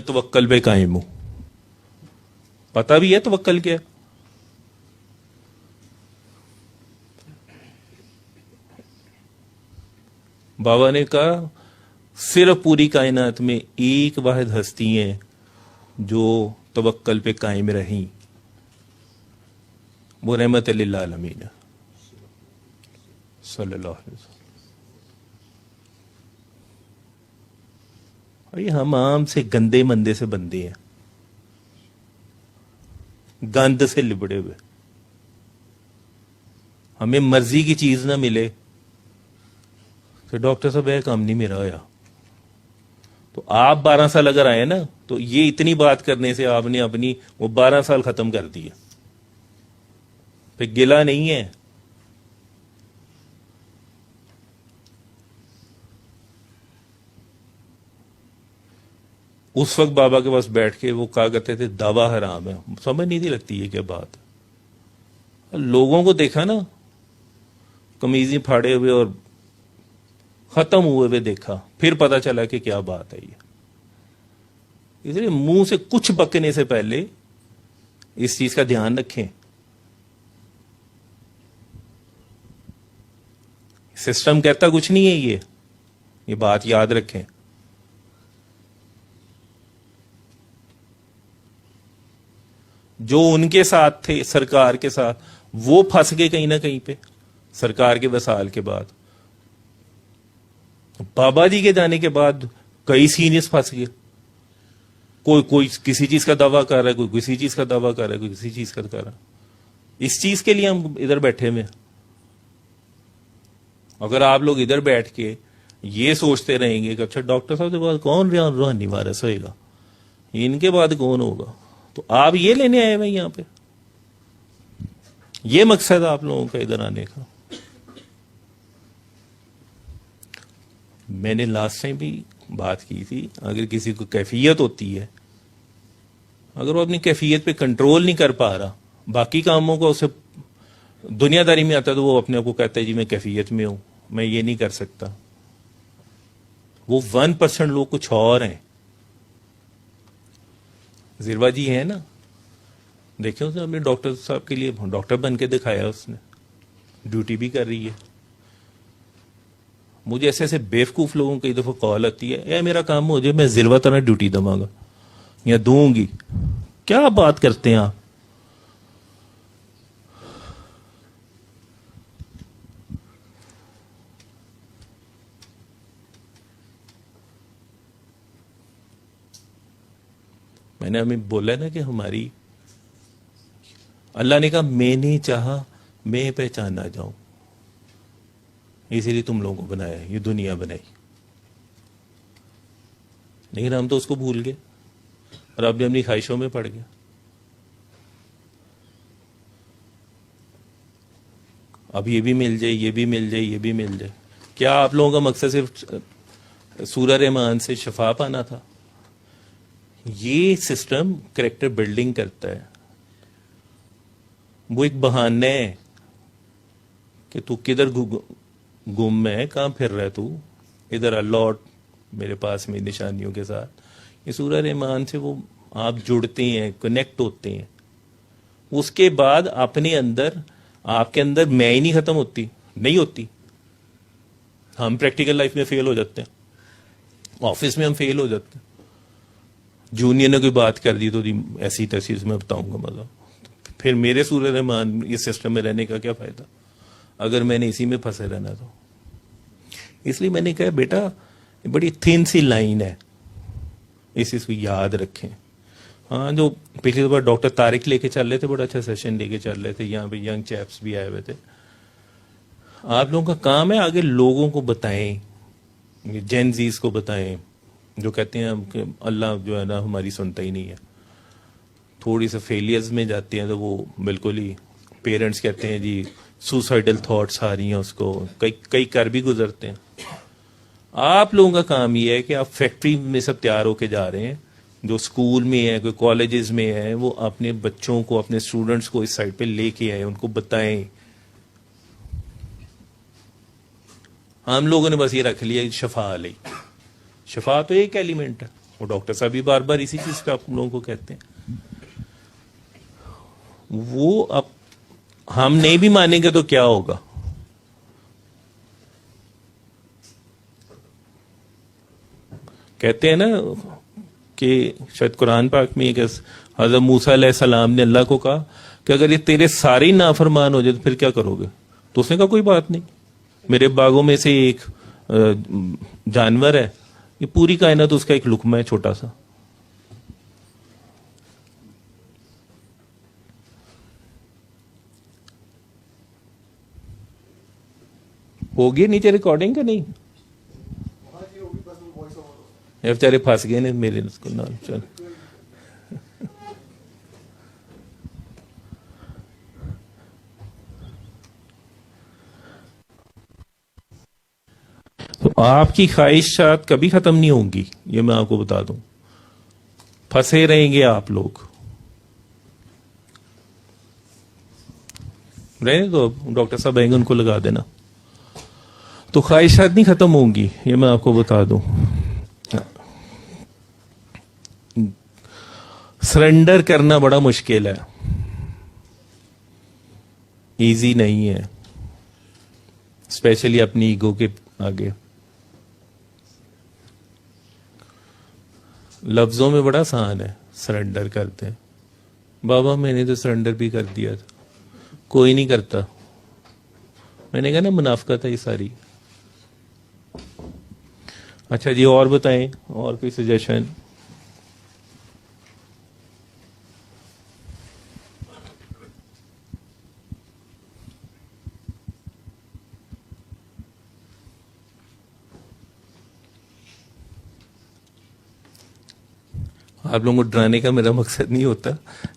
तवक्कल पे कायम हूं। पता भी है तवक्कल क्या है? बाबा ने कहा सिर्फ पूरी कायनात में एक वाहिद हस्ती है जो तवक्कल पे कायम रही, वो रहमत लिल आलमीन सल्लल्लाहु अलैहि वसल्लम। ये हम आम से गंदे मंदे से बंदे हैं, गंद से लिबड़े हुए। हमें मर्जी की चीज ना मिले तो डॉक्टर साहब यह काम नहीं मेरा होया। तो आप 12 साल अगर आए ना, तो ये इतनी बात करने से आपने अपनी वो 12 साल खत्म कर दिया। फिर गिला नहीं है। उस वक्त बाबा के पास बैठ के वो कहा करते थे दवा हराम है, समझ नहीं थी लगती है क्या बात। लोगों को देखा ना कमीजी फाड़े हुए और खत्म हुए हुए देखा, फिर पता चला कि क्या बात है ये। इसलिए मुंह से कुछ बकने से पहले इस चीज का ध्यान रखें। सिस्टम कहता कुछ नहीं है, ये बात याद रखें। जो उनके साथ थे सरकार के साथ, वो फंस गए कहीं ना कहीं पे सरकार के वसाल के बाद। बाबा जी के जाने के बाद कई सीनियर्स फंस गए। कोई किसी चीज का दावा कर रहा है, कोई किसी चीज का दावा कर रहा है, कोई किसी चीज का कर रहा है। इस चीज के लिए हम इधर बैठे हुए। अगर आप लोग इधर बैठ के ये सोचते रहेंगे कि अच्छा डॉक्टर साहब के बाद कौन रूहानी वारिस होएगा, इनके बाद कौन होगा, तो आप ये लेने आए हुए यहां पे। ये मकसद है आप लोगों का इधर आने का। मैंने लास्ट टाइम भी बात की थी, अगर किसी को कैफियत होती है, अगर वो अपनी कैफियत पे कंट्रोल नहीं कर पा रहा, बाकी कामों को उसे दुनियादारी में आता है, तो वो अपने आप को कहता है जी मैं कैफियत में हूं, मैं ये नहीं कर सकता। वो 1% लोग कुछ और हैं। जिरवा जी है ना, देखे उसने अपने डॉक्टर साहब के लिए डॉक्टर बन के दिखाया, उसने ड्यूटी भी कर रही है। मुझे ऐसे ऐसे बेवकूफ लोगों कई दफा कॉल आती है, यार मेरा काम हो जाए मैं जिरवा तरह ड्यूटी दवांगा या दूंगी। क्या बात करते हैं आप? मैंने हमें बोला ना कि हमारी अल्लाह ने कहा मैंने चाहा मैं पहचाना जाऊं, इसीलिए तुम लोगों को बनाया, ये दुनिया बनाई। लेकिन हम तो उसको भूल गए और अब भी अपनी ख्वाहिशों में पड़ गए। अब ये भी मिल जाए, ये भी मिल जाए, ये भी मिल जाए। क्या आप लोगों का मकसद सिर्फ सूरह रहमान से शफा पाना था? ये सिस्टम कैरेक्टर बिल्डिंग करता है। वो एक बहाना है कि तू किधर गुम है, कहां फिर रहा है तू, इधर आ लौट मेरे पास में निशानियों के साथ। ये सूरह रहमान से वो आप जुड़ते हैं, कनेक्ट होते हैं। उसके बाद अपने अंदर आपके अंदर मैं ही नहीं खत्म होती, नहीं होती। हम प्रैक्टिकल लाइफ में फेल हो जाते हैं, ऑफिस में हम फेल हो जाते हैं। जूनियर ने कोई बात कर दी तो ऐसी तैसी मैं बताऊंगा, मतलब फिर मेरे सूरह रहमान इस सिस्टम में रहने का क्या फायदा अगर मैंने इसी में फंसे रहना। तो इसलिए मैंने कहा बेटा बड़ी थिन सी लाइन है, इसको याद रखें। हाँ, जो पिछली बार डॉक्टर तारिक लेके चल रहे थे, बड़ा अच्छा सेशन लेके चल रहे थे, यहाँ पे यंग चैप्स भी आए हुए थे। आप लोगों का काम है आगे लोगों को बताएं, जेनजीज को बताएं, जो कहते हैं कि अल्लाह जो है ना हमारी सुनता ही नहीं है। थोड़ी सा फेलियर्स में जाते हैं तो वो बिल्कुल ही पेरेंट्स कहते हैं जी सुसाइडल थॉट्स आ रही हैं उसको, कई कर भी गुजरते हैं। आप लोगों का काम ये है कि आप फैक्ट्री में सब तैयार होके जा रहे हैं, जो स्कूल में है, कोई कॉलेजेस में है, वो अपने बच्चों को, अपने स्टूडेंट्स को इस साइड पे लेके आए, उनको बताएं। हम लोगों ने बस ये रख लिया शफा ली। शफा तो एक एलिमेंट है। वो डॉक्टर साहब भी बार बार इसी चीज पे आप लोगों को कहते हैं। वो अब हम नहीं भी मानेंगे तो क्या होगा? कहते हैं ना कि शायद कुरान पाक में हज़रत मूसा अलैहिस्सलाम ने अल्लाह को कहा कि अगर ये तेरे सारे ही नाफरमान हो जाए तो फिर क्या करोगे? तो उसने कहा कोई बात नहीं, मेरे बागों में से एक जानवर है, ये पूरी कायनात उसका एक लुकमा है छोटा सा। हो गया नीचे रिकॉर्डिंग का नहीं? ये बेचारे फंस गए ने मेरे उसको नाम। चल तो आपकी ख्वाहिशात कभी खत्म नहीं होंगी, ये मैं आपको बता दूं। फंसे रहेंगे आप लोग, रहेंगे तो डॉक्टर साहब आएंगे उनको लगा देना। तो ख्वाहिशात नहीं खत्म होंगी, ये मैं आपको बता दूं। सरेंडर करना बड़ा मुश्किल है, इजी नहीं है, स्पेशली अपनी ईगो के आगे। लफ्जों में बड़ा आसान है सरेंडर करते हैं। बाबा मैंने तो सरेंडर भी कर दिया था, कोई नहीं करता। मैंने कहा ना मुनाफिकत है ये सारी। अच्छा जी, और बताएं, और कोई सजेशन? आप लोगों को डराने का मेरा मकसद नहीं होता,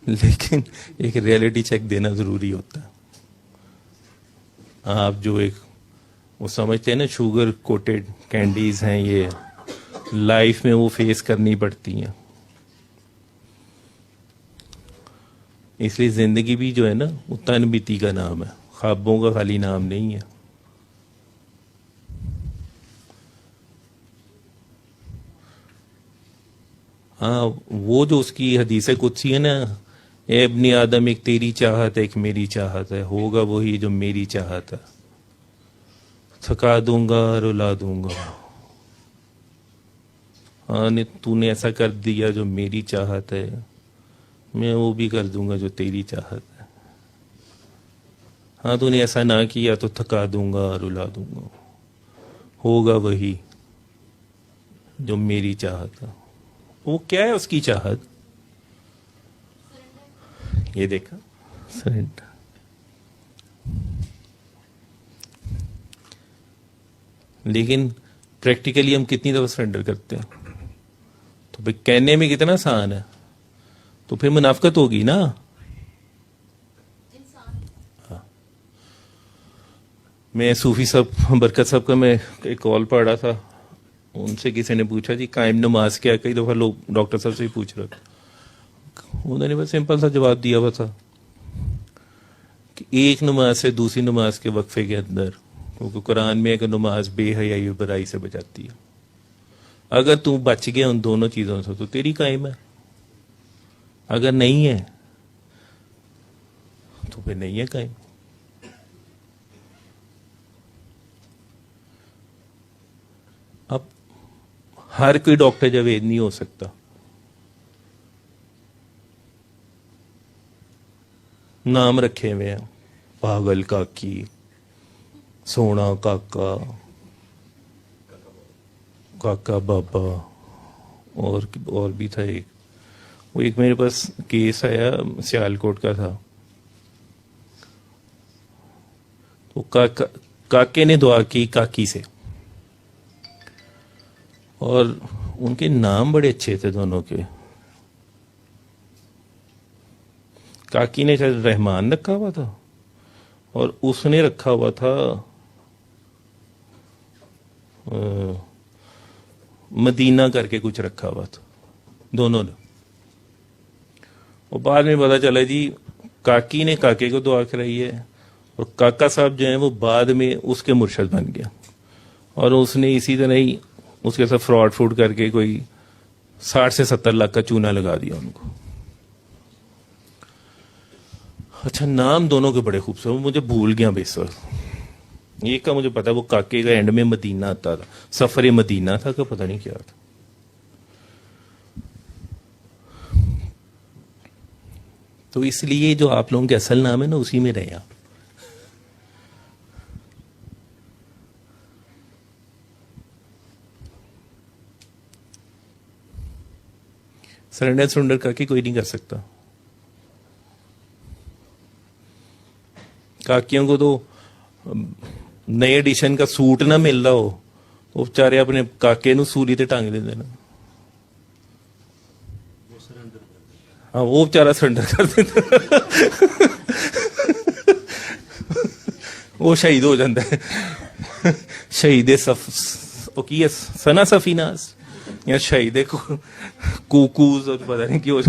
लेकिन एक रियलिटी चेक देना जरूरी होता है। आप जो एक वो समझते हैं ना शुगर कोटेड कैंडीज हैं, ये लाइफ में वो फेस करनी पड़ती हैं। इसलिए जिंदगी भी जो है ना वो तनबीती का नाम है, ख्वाबों का खाली नाम नहीं है। हाँ, वो जो उसकी हदीस कुदसी है ना, ए इब्ने आदम एक तेरी चाहत है एक मेरी चाहत है, होगा वही जो मेरी चाहत है, थका दूंगा रुला दूंगा। हाँ ने तूने ऐसा कर दिया जो मेरी चाहत है, मैं वो भी कर दूंगा जो तेरी चाहत है। हाँ तूने ऐसा ना किया तो थका दूंगा रुला दूंगा, होगा वही जो मेरी चाहत है। वो क्या है उसकी चाहत? ये देखा, सरेंडर। लेकिन प्रैक्टिकली हम कितनी दफा सरेंडर करते हैं? तो भाई कहने में कितना आसान है, तो फिर मुनाफिकत होगी ना। हाँ। मैं सूफी साहब बरकत साहब का मैं एक कॉल पढ़ रहा था, उनसे किसी ने पूछा जी कायम नमाज क्या? कई दफा लोग डॉक्टर साहब से ही पूछ रहे थे। उन्होंने बस सिंपल सा जवाब दिया हुआ था कि एक नमाज से दूसरी नमाज के वक्फे के अंदर, क्योंकि कुरान में एक नमाज बेहयाई और बुराई से बचाती है, अगर तू बच गया उन दोनों चीजों से तो तेरी कायम है, अगर नहीं है तो फिर नहीं है कायम। अब हर कोई डॉक्टर जावेद नहीं हो सकता। नाम रखे हुए हैं, पागल काकी, सोना काका, काका बाबा, और भी था एक। वो एक मेरे पास केस आया सियालकोट का था, तो काके ने दुआ की काकी से, और उनके नाम बड़े अच्छे थे दोनों के। काकी ने शायद रहमान रखा हुआ था और उसने रखा हुआ था मदीना करके कुछ रखा हुआ था, दोनों ने। और बाद में पता चला जी काकी ने काके को दुआ कराई है, और काका साहब जो है वो बाद में उसके मुर्शद बन गया, और उसने इसी तरह ही उसके साथ फ्रॉड करके कोई 60 से 70 लाख का चूना लगा दिया उनको। अच्छा, नाम दोनों के बड़े खूबसूरत, वो मुझे भूल गया बेसर। एक का मुझे पता है, वो काके का एंड में मदीना आता था, सफर मदीना था का पता नहीं क्या था। तो इसलिए जो आप लोगों के असल नाम है ना, उसी में रहे आप। सरेंडर सरेंडर करके कोई नहीं कर सकता। काकियों को तो नए एडिशन का सूट ना मिल रहा हो, वो बेचारे अपने काके नु सूली ते टांग देंगे ना। हाँ, वो बेचारा सरेंडर कर देता वो शहीद हो जाता है। शहीद सफ की सना सफीनास या शहीद कुकूज और पता नहीं क्यों।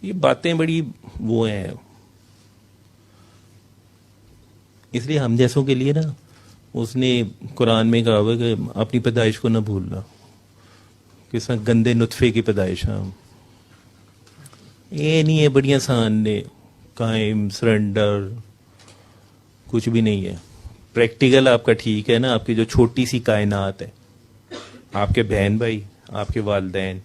ये बातें बड़ी वो हैं, इसलिए हम जैसों के लिए ना उसने कुरान में कहा हुआ कि अपनी पैदाइश को ना भूलना, किस गंदे नुत्फे की पैदाइश। हम ये नहीं है बड़ी आसान ने कायम सरेंडर कुछ भी नहीं है। प्रैक्टिकल आपका ठीक है ना, आपकी जो छोटी सी कायनात है, आपके बहन भाई, आपके वालिदैन,